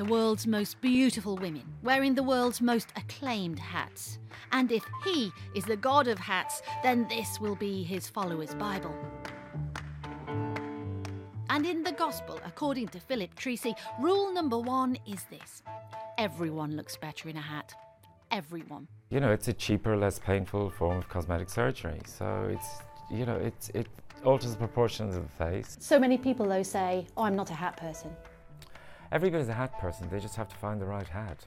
the world's most beautiful women, wearing the world's most acclaimed hats. And if he is the god of hats, then this will be his followers' Bible. And in the Gospel, according to Philip Treacy, rule number 1 is this: everyone looks better in a hat. Everyone. You know, it's a cheaper, less painful form of cosmetic surgery. So it alters the proportions of the face. So many people, though, say, oh, I'm not a hat person. Everybody's a hat person, they just have to find the right hat.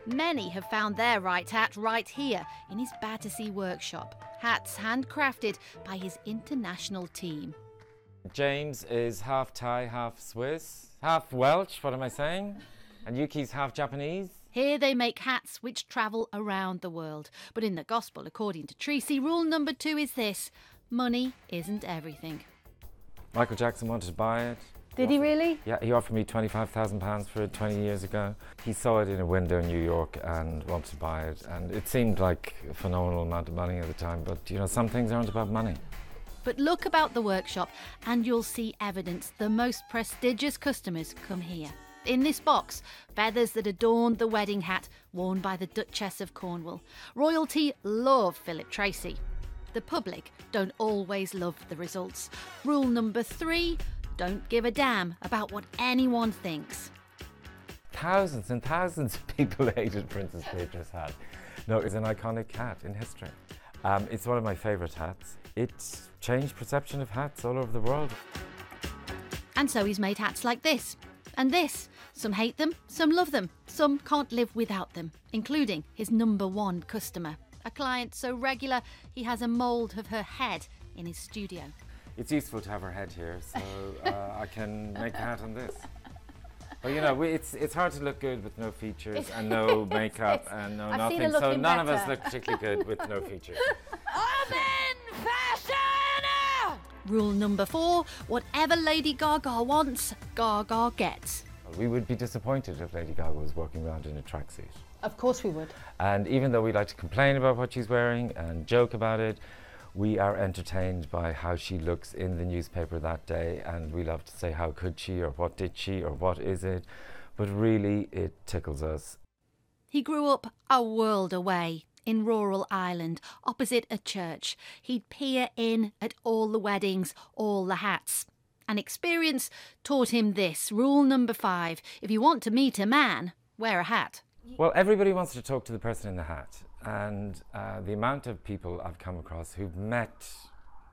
Many have found their right hat right here in his Battersea workshop. Hats handcrafted by his international team. James is half Thai, half Swiss, half Welsh, what am I saying? And Yuki's half Japanese. Here they make hats which travel around the world. But in the Gospel, according to Treacy, rule number 2 is this: money isn't everything. Michael Jackson wanted to buy it. Did he really? Yeah, he offered me £25,000 for it 20 years ago. He saw it in a window in New York and wanted to buy it. And it seemed like a phenomenal amount of money at the time. But, you know, some things aren't about money. But look about the workshop and you'll see evidence the most prestigious customers come here. In this box, feathers that adorned the wedding hat worn by the Duchess of Cornwall. Royalty love Philip Treacy. The public don't always love the results. Rule number 3, don't give a damn about what anyone thinks. Thousands and thousands of people hated Princess Beatrice's hat. No, it's an iconic hat in history. It's one of my favourite hats. It's changed perception of hats all over the world. And so he's made hats like this and this. Some hate them, some love them, some can't live without them, including his number 1 customer, a client so regular he has a mould of her head in his studio. It's useful to have her head here, so I can make a hat on this. But you know, it's hard to look good with no features and no makeup and no nothing, so none of us look particularly good with no features. I'm in fashion! Rule number 4, whatever Lady Gaga wants, Gaga gets. We would be disappointed if Lady Gaga was walking around in a tracksuit. Of course we would. And even though we like to complain about what she's wearing and joke about it, we are entertained by how she looks in the newspaper that day, and we love to say how could she, or what did she, or what is it, but really it tickles us. He grew up a world away in rural Ireland, opposite a church. He'd peer in at all the weddings, all the hats. And experience taught him this, rule number 5, if you want to meet a man, wear a hat. Well, everybody wants to talk to the person in the hat, and the amount of people I've come across who've met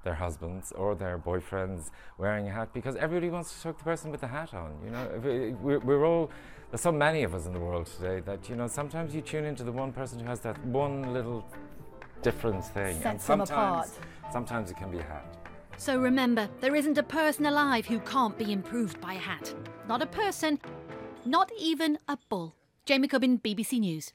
their husbands or their boyfriends wearing a hat, because everybody wants to talk to the person with the hat on. You know, we're all, there's so many of us in the world today that, you know, sometimes you tune into the one person who has that one little different thing. Sets them apart. Sometimes it can be a hat. So remember, there isn't a person alive who can't be improved by a hat. Not a person, not even a bull. Jamie Cubbin, BBC News.